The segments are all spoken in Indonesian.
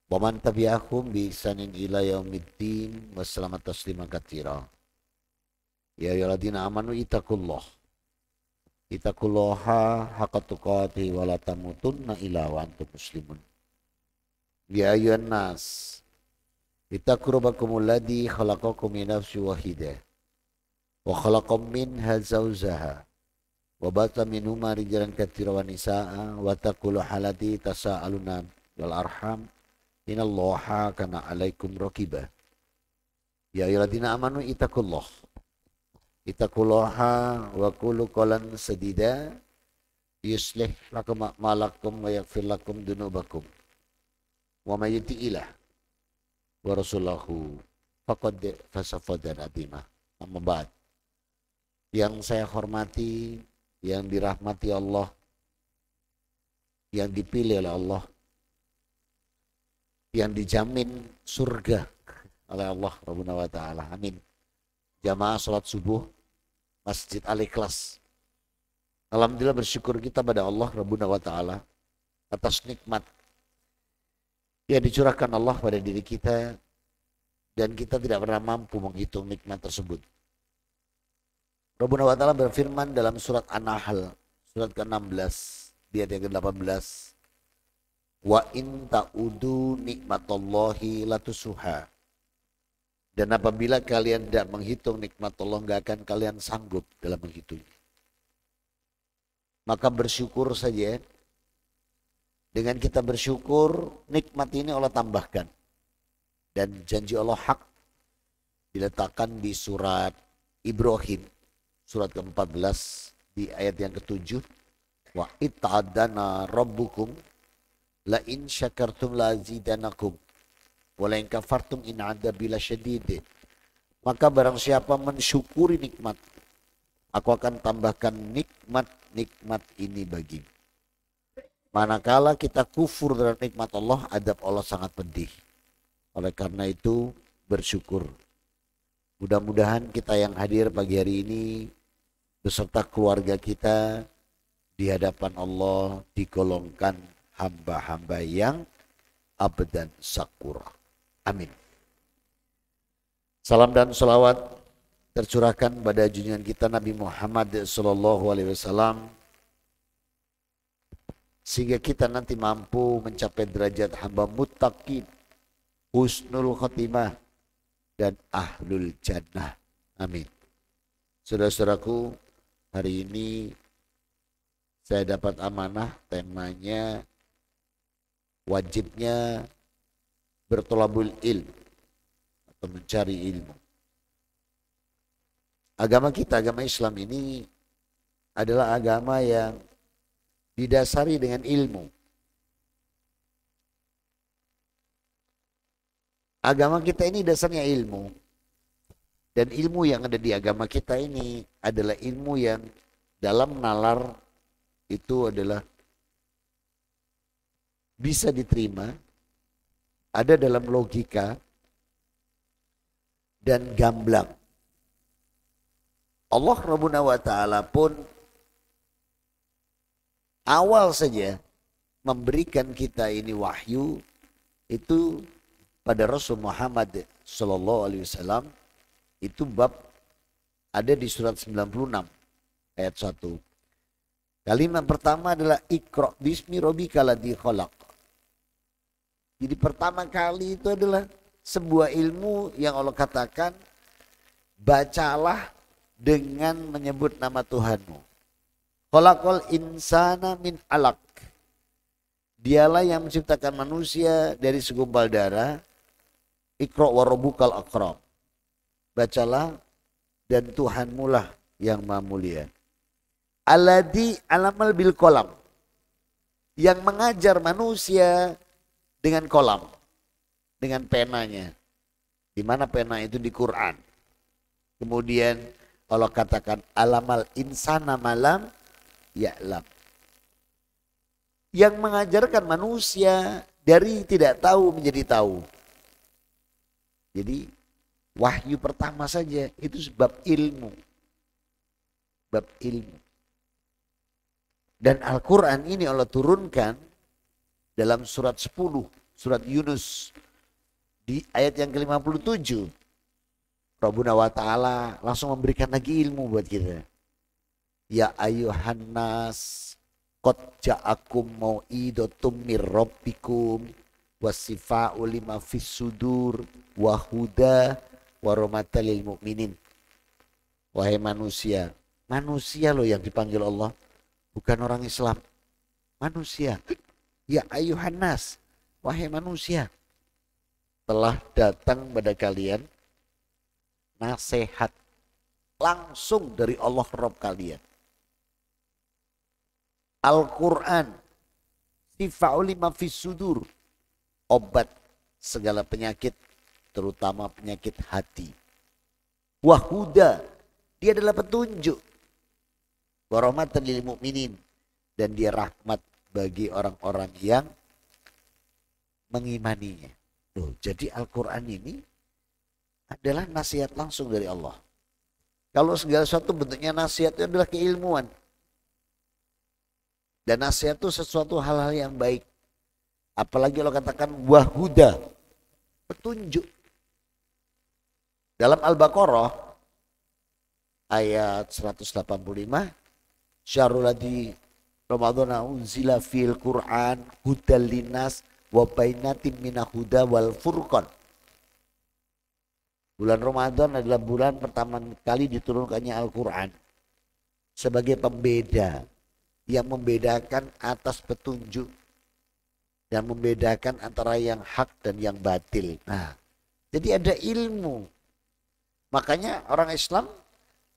Wa man tabi'ahum bi ihsanin ila yaumiddin wa sallama tasliman katsira. Ya ayyuhalladzina amanu ittaqullaha haqqa tuqatih wa la tamutunna illa wa antum muslimun. Ya ayyuhan nas ittaqu rabbakumul ladzi khalaqakum min nafsin wahidah wa khalaqam minha zawjaha wa batha minhuma rijalan katsiran wa nisaa'a wa taqullaha allati tasaaluna wal arham innallaha kana 'alaikum raqiba. Ya ayyuhalladzina amanu ittaqullaha wa qulu qawlan sadida yuslih lakum a'malakum wa yaghfir lakum dunubakum wa may yuti'illah wa rasulahu faqad faza fawzan 'azima. Amma ba'd. Yang saya hormati, yang dirahmati Allah, yang dipilih oleh Allah, yang dijamin surga oleh Allah Rabbuna wa ta'ala. Amin. Jamaah salat subuh Masjid Al-Ikhlas. Alhamdulillah bersyukur kita pada Allah Rabbuna wa ta'ala atas nikmat yang dicurahkan Allah pada diri kita dan kita tidak pernah mampu menghitung nikmat tersebut. Rabbuna wa ta'ala berfirman dalam surat An-Nahl surat ke-16 di ayat yang ke-18, wa in ta'udu nikmatallahi latusuha. Dan apabila kalian tidak menghitung nikmat Allah, nggak akan kalian sanggup dalam menghitungnya. Maka bersyukur saja. Dengan kita bersyukur, nikmat ini Allah tambahkan. Dan janji Allah hak diletakkan di surat Ibrahim, surat ke-14 di ayat yang ke-7. Wa it'adana rabbukum la in syakartum la azidanakum wala in kafartum in adabi lasyadid. Maka barang siapa mensyukuri nikmat, aku akan tambahkan nikmat-nikmat ini bagimu. Manakala kita kufur terhadap nikmat Allah, adab Allah sangat pedih. Oleh karena itu bersyukur. Mudah-mudahan kita yang hadir pagi hari ini beserta keluarga kita di hadapan Allah digolongkan hamba-hamba yang abdan syakura. Amin. Salam dan salawat tercurahkan pada junjungan kita Nabi Muhammad SAW sehingga kita nanti mampu mencapai derajat hamba muttaqin, husnul khotimah dan ahlul jannah. Amin. Saudara-saudaraku, hari ini saya dapat amanah, temanya wajibnya bertolabul ilm atau mencari ilmu. Agama kita, agama Islam ini adalah agama yang didasari dengan ilmu. Agama kita ini dasarnya ilmu. Dan ilmu yang ada di agama kita ini adalah ilmu yang dalam nalar itu adalah bisa diterima, ada dalam logika dan gamblang. Allah Rabbuna wa ta'ala pun awal saja memberikan kita ini wahyu itu pada Rasul Muhammad sallallahu alaihi wasallam. Itu bab ada di surat 96 ayat 1. Kalimat pertama adalah Iqra bismi rabbikal ladzi khalaq. Jadi pertama kali itu adalah sebuah ilmu yang Allah katakan, bacalah dengan menyebut nama Tuhanmu. Khalaqal insana min alaq. Dialah yang menciptakan manusia dari segumpal darah. Iqra wa rabbukal akram. Bacalah dan Tuhanmu lah yang maha mulia. Alladzi alamal bil qalam. Yang mengajar manusia dengan kolam, dengan penanya. Di mana pena itu di Quran. Kemudian Allah katakan alamal insana malam ya'lam. Yang mengajarkan manusia dari tidak tahu menjadi tahu. Jadi wahyu pertama saja itu sebab ilmu. Bab ilmu. Dan Al-Quran ini Allah turunkan dalam surat 10 surat Yunus di ayat yang ke-57. Rabbuna wa ta'ala langsung memberikan lagi ilmu buat kita. Ya ayuhan nas qad ja'akum mau'idatum mir rabbikum wasifa'u lima fis sudur wa huda wa rahmatal lil mu'minin. Wahai manusia, manusia loh yang dipanggil Allah, bukan orang Islam. Manusia. Ya ayuhan nas, wahai manusia, telah datang pada kalian nasihat langsung dari Allah Rabb kalian. Al-Quran, sifa'u lima fis sudur, obat segala penyakit, terutama penyakit hati. Wahuda, dia adalah petunjuk. Warahmatan lil mu'minin, dan dia rahmat bagi orang-orang yang mengimaninya. Loh, jadi Al-Quran ini adalah nasihat langsung dari Allah. Kalau segala sesuatu bentuknya nasihat itu adalah keilmuan. Dan nasihat itu sesuatu hal-hal yang baik. Apalagi Allah katakan wahuda, petunjuk. Dalam Al-Baqarah ayat 185, syahrul ladzi ramadhana unzila fil Qur'an hudal linnas wa bainatin minal huda wal furqan. Bulan Ramadan adalah bulan pertama kali diturunkannya Al-Quran sebagai pembeda yang membedakan atas petunjuk dan membedakan antara yang hak dan yang batil. Nah, jadi ada ilmu. Makanya orang Islam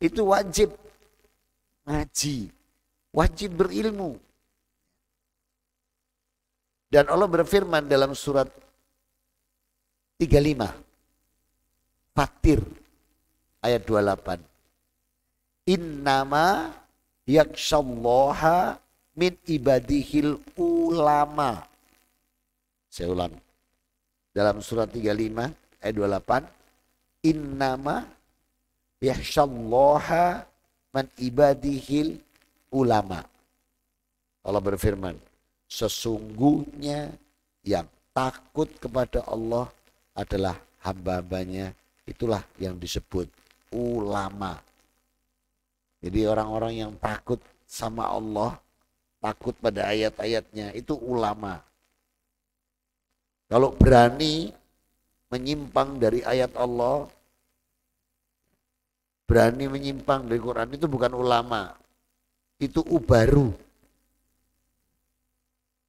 itu wajib ngaji, wajib berilmu. Dan Allah berfirman dalam surat 35 Fatir ayat 28. Innama yakshallaha min ibadihil ulama. Saya ulang. Dalam surat 35 ayat 28. Innama yakshallaha min ibadihil ulama. Allah berfirman, sesungguhnya yang takut kepada Allah adalah hamba-hambanya. Itulah yang disebut ulama. Jadi orang-orang yang takut sama Allah, takut pada ayat-ayatnya, itu ulama. Kalau berani menyimpang dari ayat Allah, berani menyimpang dari Quran, itu bukan ulama. Itu ubaru.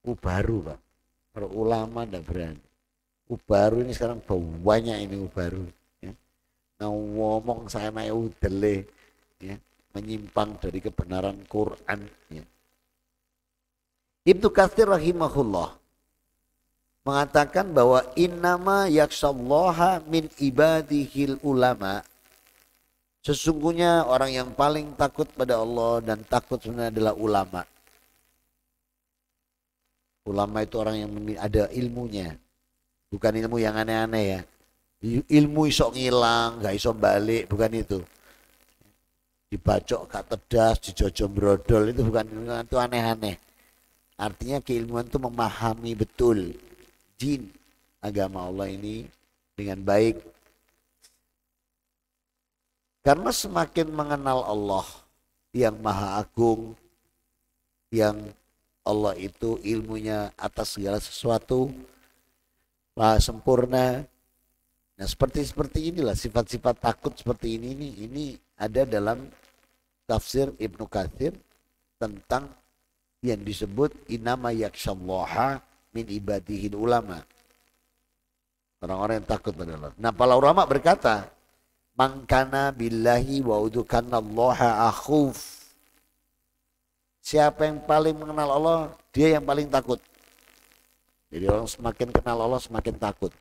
Ubaru, Pak. Kalau ulama tidak berani. Ubaru ini sekarang banyak ini ubaru. Ya. Nah, ngomong saya naik udele. Ya. Menyimpang dari kebenaran Quran. Ya. Ibnu Katsir rahimahullah mengatakan bahwa innama yakshallaha min ibadihil ulama. Sesungguhnya orang yang paling takut pada Allah dan takut sebenarnya adalah ulama. Ulama itu orang yang ada ilmunya. Bukan ilmu yang aneh-aneh ya. Ilmu iso ngilang, gak iso balik, bukan itu. Dibacok gak tedas, dijojo brodol, itu bukan, itu aneh-aneh. Artinya keilmuan itu memahami betul din agama Allah ini dengan baik. Karena semakin mengenal Allah yang Maha Agung, yang Allah itu ilmunya atas segala sesuatu, Maha sempurna. Nah, seperti inilah sifat-sifat takut seperti ini ada dalam tafsir Ibnu Katsir tentang yang disebut innama yakshallaha min ibadihil ulama. Orang-orang yang takut pada Allah. Nah, para ulama berkata, man kana billahi wa udukanallaha akhuf. Siapa yang paling mengenal Allah, dia yang paling takut. Jadi orang semakin kenal Allah semakin takut.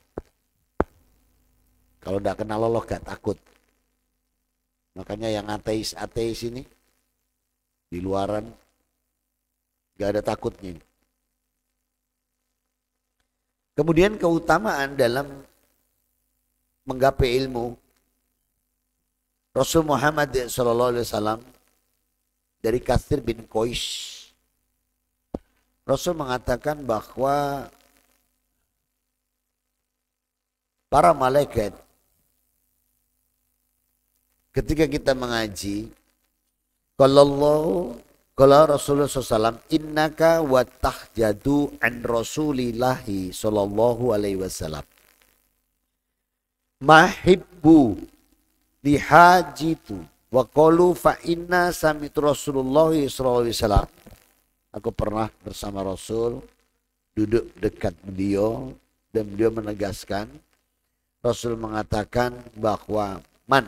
Kalau tidak kenal Allah gak takut. Makanya yang ateis ini di luaran gak ada takutnya. Kemudian keutamaan dalam menggapai ilmu. Rasul Muhammad SAW dari Katsir bin Qais. Rasul mengatakan bahwa para malaikat ketika kita mengaji, kalau Rasulullah SAW, innaka wa tahjadu an Rasulillahi sallallahu alaihi wasallam. Mahibbu lihajitu wa qalu fa inna samitu Rasulullah sallallahu alaihi wasallam. Aku pernah bersama Rasul, duduk dekat beliau dan beliau menegaskan, Rasul mengatakan bahwa man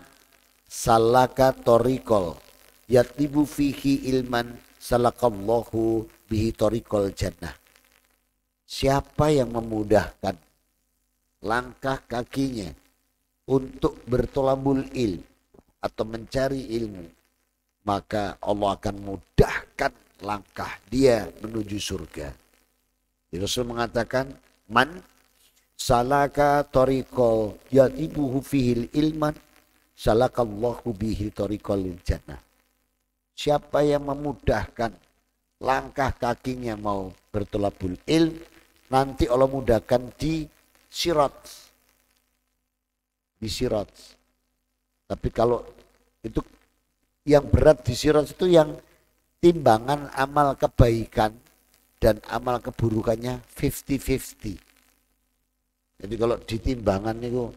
salaka torikol yatibu fihi ilman salakallahu bihi torikol jannah. Siapa yang memudahkan langkah kakinya untuk bertolabul ilm atau mencari ilmu, maka Allah akan mudahkan langkah dia menuju surga. Rasul mengatakan, man salaka tariqal yatibuhu fihil ilman salakallahu bihi tariqal jannah. Siapa yang memudahkan langkah kakinya mau bertolabul ilm, nanti Allah mudahkan di sirat. Di sirat. Tapi kalau itu yang berat di sirat itu yang timbangan amal kebaikan dan amal keburukannya 50-50. Jadi kalau di timbangan itu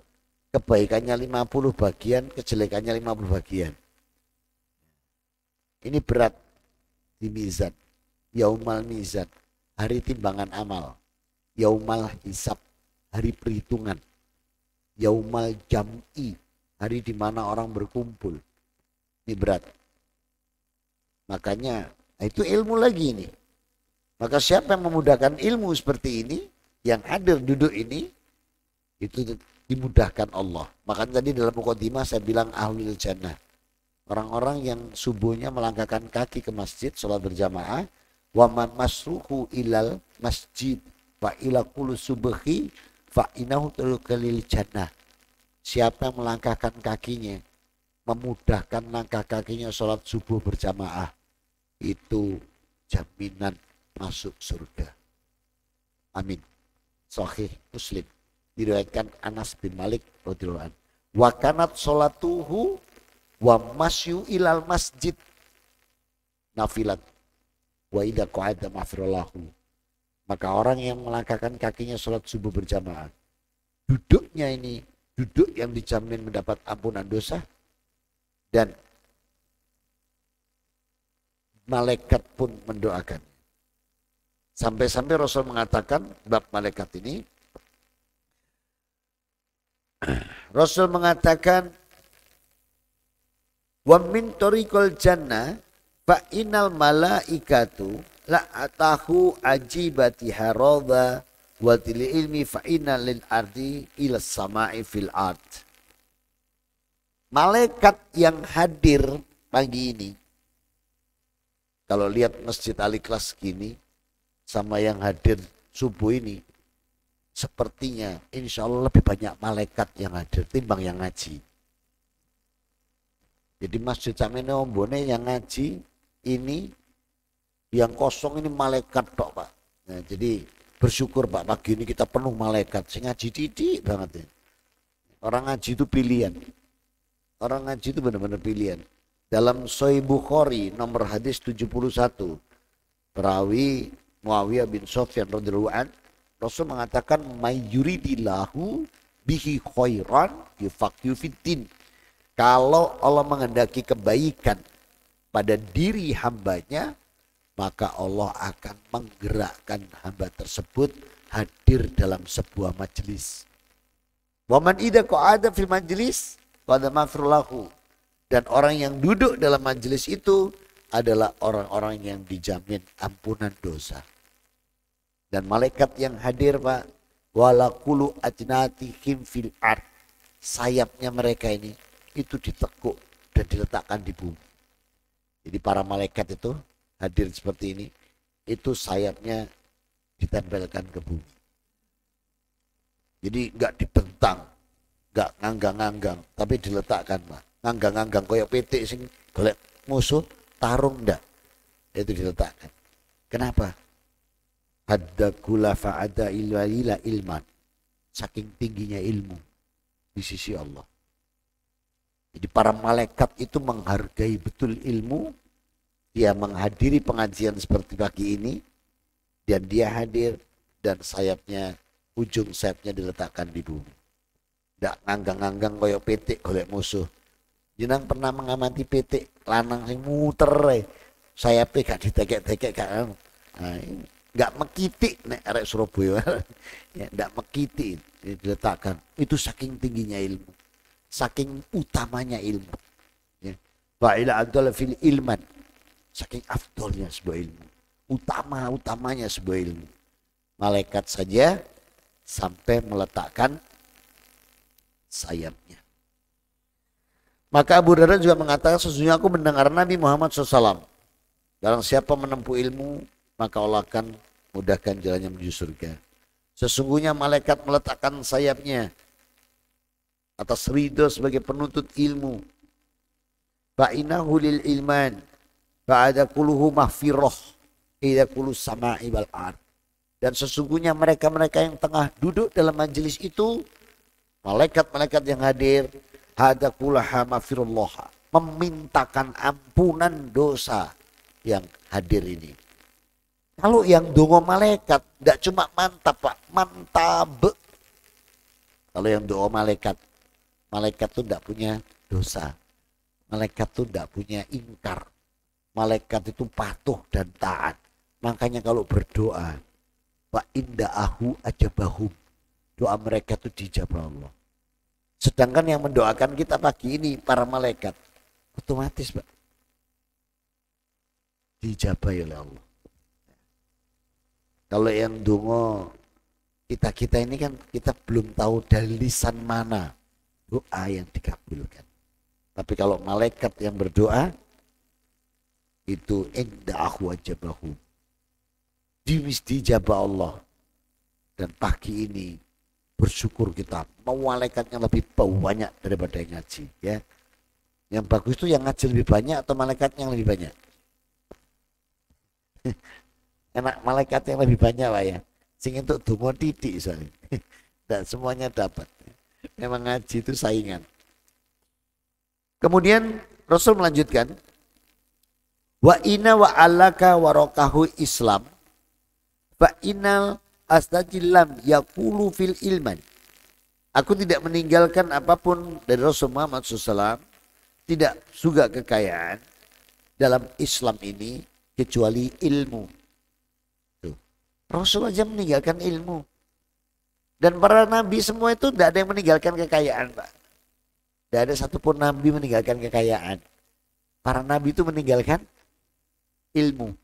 kebaikannya 50 bagian, kejelekannya 50 bagian. Ini berat di mizan. Yaumal mizan, hari timbangan amal. Yaumal hisab, hari perhitungan. Yaumal jam'i, hari di mana orang berkumpul. Ini berat. Makanya itu ilmu lagi ini. Maka siapa yang memudahkan ilmu seperti ini, yang hadir duduk ini, itu dimudahkan Allah. Makanya tadi dalam mukadimah saya bilang ahlul jannah. Orang-orang yang subuhnya melangkahkan kaki ke masjid, sholat berjamaah. Wa man masruhu ilal masjid fa ila kullu subhi fa inahu tulkalil jannah. Siapa yang melangkahkan kakinya, memudahkan langkah kakinya sholat subuh berjamaah, itu jaminan masuk surga. Amin. Sahih Muslim. Diriwayatkan Anas bin Malik radhiyallahu anhu. Wa kanat sholatuhu wa masyu ilal masjid nafilat wa idza qa'ada mafirallahu. Maka orang yang melangkahkan kakinya sholat subuh berjamaah, duduknya ini duduk yang dijamin mendapat ampunan dosa, dan malaikat pun mendoakan. Sampai-sampai Rasul mengatakan bab malaikat ini, Rasul mengatakan wa min tariqil jannah fa innal malaikatu la atahu ajibati haradha wa til ilmi fa innal lil ardi ila samai fil ard. Malaikat yang hadir pagi ini, kalau lihat Masjid Al-Ikhlas gini sama yang hadir subuh ini, sepertinya insya Allah lebih banyak malaikat yang hadir timbang yang ngaji. Jadi Masjid Samene Ombone yang ngaji ini, yang kosong ini malaikat tok Pak. Nah, jadi bersyukur Pak, pagi ini kita penuh malaikat. Sing ngaji didik banget ya. Orang ngaji itu pilihan. Orang ngaji itu benar-benar pilihan. Dalam Sahih Bukhari nomor hadis 71, perawi Muawiyah bin Sufyan radhiyallahu anhu, Rasul mengatakan mayyuridillahu bihi khairan yufaqihu fiddin. Kalau Allah menghendaki kebaikan pada diri hambanya, maka Allah akan menggerakkan hamba tersebut hadir dalam sebuah majelis. Wa man idza qa'ada fil majlis qad mafrulahu. Dan orang yang duduk dalam majelis itu adalah orang-orang yang dijamin ampunan dosa. Dan malaikat yang hadir Pak, walakulu ajnatihim fil ard, sayapnya mereka ini itu ditekuk dan diletakkan di bumi. Jadi para malaikat itu hadir seperti ini, itu sayapnya ditempelkan ke bumi. Jadi enggak dibentang, enggak nganggang-nganggang, tapi diletakkan Pak. Nganggang-nganggang koyok petik sing golek musuh tarung ndak, itu diletakkan. Kenapa? Hadda kula fa'ada ila ilman, saking tingginya ilmu. di sisi Allah. Jadi para malaikat itu menghargai betul ilmu. Dia menghadiri pengajian seperti pagi ini. Dan dia hadir dan sayapnya, ujung sayapnya diletakkan di bumi. Tidak nganggang-nganggang koyok petik oleh musuh. Jenang pernah mengamati petik lanang sing muter sayapnya gak ditekek-tekek gak. Nah, nggak mekitik nek arek Surabaya. Ya, nggak mekitik diletakkan. Itu saking tingginya ilmu. Saking utamanya ilmu. Ya. Fa'ila adol fil ilman. Saking afdolnya sebuah ilmu. Utamanya sebuah ilmu. Malaikat saja sampai meletakkan sayapnya. Maka Abu Darda juga mengatakan, sesungguhnya aku mendengar Nabi Muhammad SAW. Barang siapa menempuh ilmu, maka Allah akan mudahkan jalannya menuju surga. Sesungguhnya malaikat meletakkan sayapnya atas ridho sebagai penuntut ilmu. Fa'inahu lil ilman, fa'ada kuluhu mahfirah, ida kulu sama'i wal ard. Dan sesungguhnya mereka-mereka yang tengah duduk dalam majelis itu, malaikat-malaikat yang hadir, hada kulaha mahfirullah, memintakan ampunan dosa yang hadir ini. Kalau yang dongo malaikat, tidak cuma mantap Pak, mantap. Kalau yang dongo malaikat, malaikat itu tidak punya dosa. Malaikat itu tidak punya ingkar. Malaikat itu patuh dan taat. Makanya kalau berdoa, wa inda'ahu ajabahum, doa mereka itu dijabah Allah. Sedangkan yang mendoakan kita pagi ini, para malaikat, otomatis Pak, dijabah oleh Allah. Kalau yang dongo kita ini kan kita belum tahu dari lisan mana doa yang dikabulkan. Tapi kalau malaikat yang berdoa itu inda'ahu ajabahu, dijabah Allah. Dan pagi ini bersyukur kita, mau malaikatnya lebih banyak daripada yang ngaji ya. Yang bagus itu yang ngaji lebih banyak atau malaikatnya yang lebih banyak? Enak malaikat yang lebih banyak Pak ya. Sing untuk dongo titik soalnya. Dan semuanya dapat. Memang ngaji itu saingan. Kemudian Rasul melanjutkan, wa inna wa alaka warokahu Islam, fa innal astajillam yakulu fil ilman. Aku tidak meninggalkan apapun dari Rasul Muhammad SAW, tidak juga kekayaan dalam Islam ini kecuali ilmu. Rasul aja meninggalkan ilmu. Dan para nabi semua itu tidak ada yang meninggalkan kekayaan Pak. Tidak ada satupun nabi meninggalkan kekayaan. Para nabi itu meninggalkan ilmu.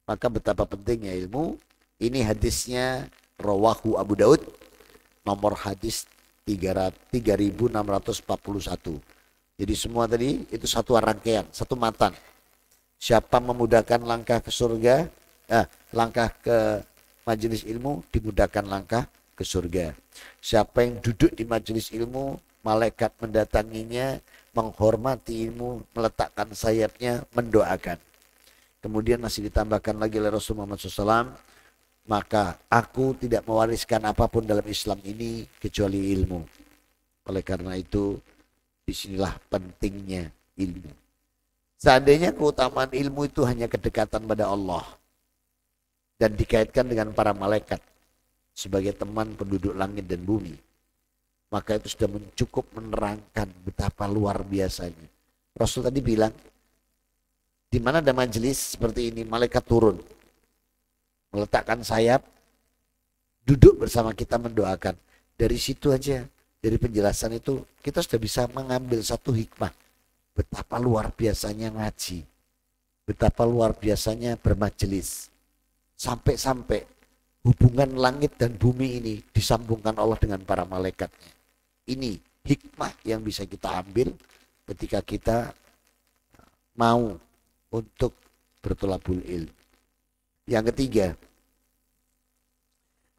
Maka betapa pentingnya ilmu. Ini hadisnya rawahu Abu Daud. Nomor hadis 3641. Jadi semua tadi itu satu rangkaian, satu matan. Siapa memudahkan langkah ke surga, langkah ke majelis ilmu, dimudahkan langkah ke surga. Siapa yang duduk di majelis ilmu, malaikat mendatanginya, menghormati ilmu, meletakkan sayapnya, mendoakan. Kemudian masih ditambahkan lagi oleh Rasulullah SAW, maka aku tidak mewariskan apapun dalam Islam ini kecuali ilmu. Oleh karena itu, disinilah pentingnya ilmu. Seandainya keutamaan ilmu itu hanya kedekatan pada Allah dan dikaitkan dengan para malaikat sebagai teman penduduk langit dan bumi, maka itu sudah cukup menerangkan betapa luar biasanya. Rasul tadi bilang, di mana ada majelis seperti ini, malaikat turun, meletakkan sayap, duduk bersama kita mendoakan. Dari situ aja, dari penjelasan itu, kita sudah bisa mengambil satu hikmah. Betapa luar biasanya ngaji, betapa luar biasanya bermajelis. Sampai-sampai hubungan langit dan bumi ini disambungkan Allah dengan para malaikatnya. Ini hikmah yang bisa kita ambil ketika kita mau untuk bertolabul ilm. Yang ketiga,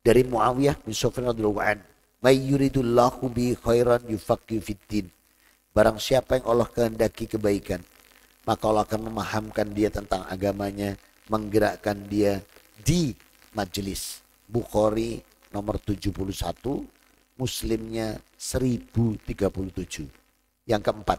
dari Muawiyah bin Sufyan radhiyallahu anhu, may yuridullahu bi khairan yufaqihu fiddin. Barang siapa yang Allah kehendaki kebaikan, maka Allah akan memahamkan dia tentang agamanya, menggerakkan dia di majelis. Bukhari nomor 71, Muslimnya 1037. Yang keempat,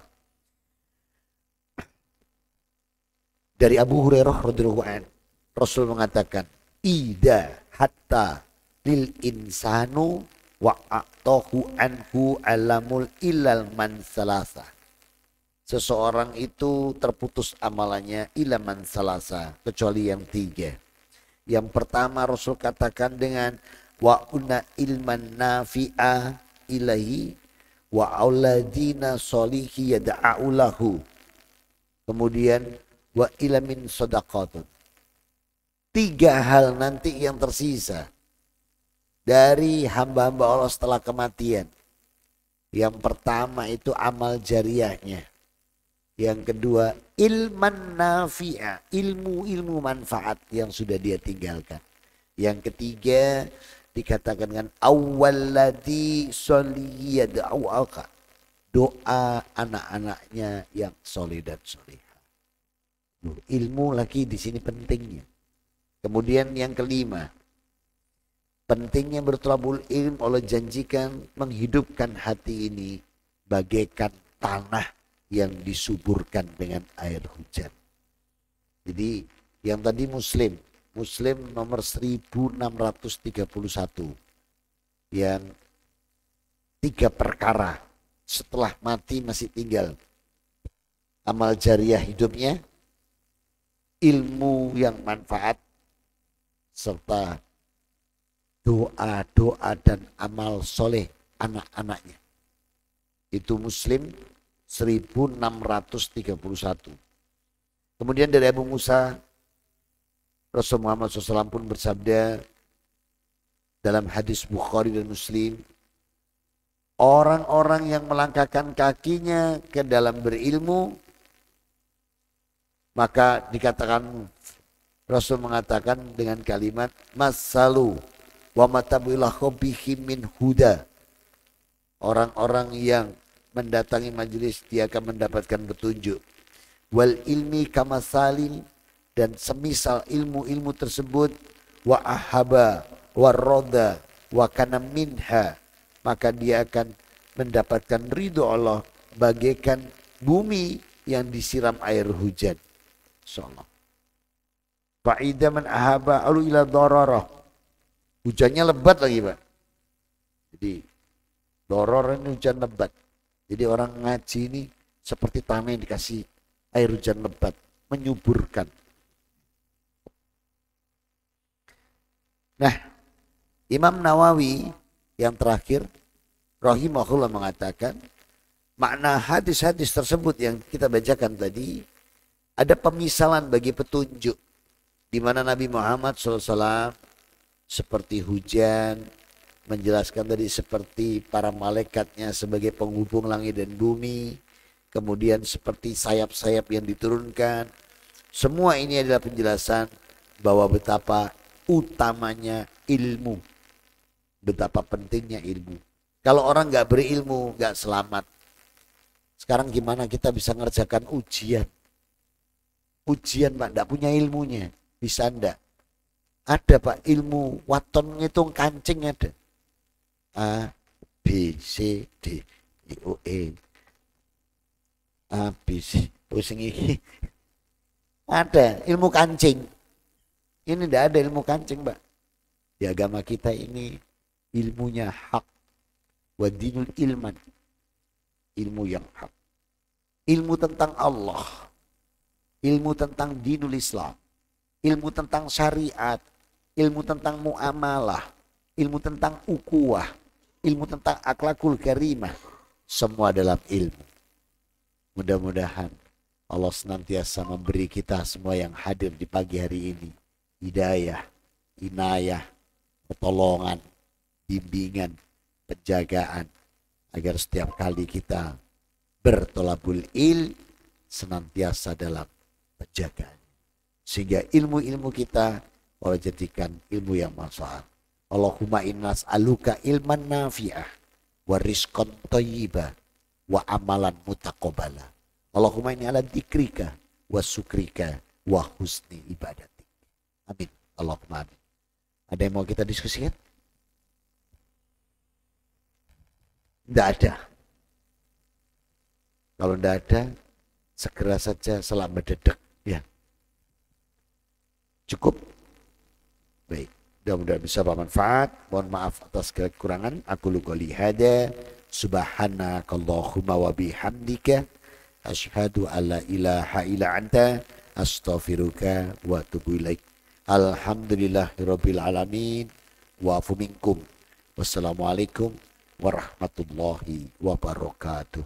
dari Abu Hurairah radhiyallahu anhu, Rasul mengatakan, "Ida hatta lil insanu wa a'tahu anhu alamul ilal man salasa." Seseorang itu terputus amalannya ilaman salasa, kecuali yang tiga. Yang pertama Rasul katakan dengan wa una ilman nafi'a ilahi wa auladina solihi yada'ulahu. Kemudian wa ilamin sadaqatun. Tiga hal nanti yang tersisa dari hamba-hamba Allah setelah kematian. Yang pertama itu amal jariahnya. Yang kedua ilman nafi'a, ilmu manfaat yang sudah dia tinggalkan. Yang ketiga dikatakan dengan awwalladzi sholli yad'uaka, doa anak-anaknya yang soleh dan solehah. Ilmu lagi di sini pentingnya. Kemudian yang kelima, pentingnya bertolabul ilm. Allah janjikan menghidupkan hati ini bagaikan tanah yang disuburkan dengan air hujan. Jadi yang tadi Muslim nomor 1631. Yang tiga perkara setelah mati masih tinggal amal jariah hidupnya, ilmu yang manfaat, serta doa-doa dan amal soleh anak-anaknya. Itu Muslim 1631. Kemudian dari Abu Musa, Rasul Muhammad SAW pun bersabda dalam hadis Bukhari dan Muslim, orang-orang yang melangkahkan kakinya ke dalam berilmu, maka dikatakan, Rasul mengatakan dengan kalimat masalu wa matabilahu bihi min huda. Orang-orang yang mendatangi majelis dia akan mendapatkan petunjuk. Wal ilmi kamasalin, dan semisal ilmu-ilmu tersebut, wa ahaba wa roda wa kana minha, maka dia akan mendapatkan ridho Allah bagaikan bumi yang disiram air hujan. Insyaallah. Fa'idha man ahaba alu ila dararah. Hujannya lebat lagi, Pak. Jadi doror ini hujan lebat. Jadi orang ngaji ini seperti tanah yang dikasih air hujan lebat, menyuburkan. Nah, Imam Nawawi yang terakhir, rahimahullah, mengatakan makna hadis-hadis tersebut yang kita bacakan tadi, ada pemisalan bagi petunjuk, di mana Nabi Muhammad SAW seperti hujan, menjelaskan tadi seperti para malaikatnya sebagai penghubung langit dan bumi, kemudian seperti sayap-sayap yang diturunkan. Semua ini adalah penjelasan bahwa betapa utamanya ilmu, betapa pentingnya ilmu. Kalau orang nggak berilmu nggak selamat. Sekarang gimana kita bisa ngerjakan ujian? Ujian, Pak, nggak punya ilmunya, bisa ndak? Ada, Pak, ilmu waton ngitung kancing ada. A, B, C, D, E, O, E. A, B, C, pusing ini. Ada ilmu kancing. Ini tidak ada ilmu kancing, Mbak. Di agama kita ini ilmunya hak. Wa dinul ilman. Ilmu yang hak. Ilmu tentang Allah. Ilmu tentang dinul Islam. Ilmu tentang syariat. Ilmu tentang muamalah. Ilmu tentang ukuah. Ilmu tentang akhlakul karimah, semua dalam ilmu. Mudah-mudahan Allah senantiasa memberi kita semua yang hadir di pagi hari ini hidayah, inayah, pertolongan, bimbingan, penjagaan, agar setiap kali kita bertolabul senantiasa dalam penjagaan, sehingga ilmu-ilmu kita Allah jadikan ilmu yang manfaat. Allahumma inna nas'aluka ilman nafi'ah wa rizqan thayyibah wa amalan mutaqabbala. Allahumma inni ala dzikrika wa syukrika wa husni ibadatik. Amin. Allahumma amin. Ada yang mau kita diskusikan? Tidak ada. Kalau tidak ada, segera saja selamat dedek. Ya, cukup. Baik. Mudah-mudahan bisa bermanfaat. Mohon maaf atas kekurangan. Aku qouli hada. Subhanakallahumma wa bihamdika. Asyhadu alla ilaha illa anta. Astaghfiruka wa atubu ilaik. Alhamdulillahirabbil alamin. Wa'fu minkum. Wassalamualaikum warahmatullahi wabarakatuh.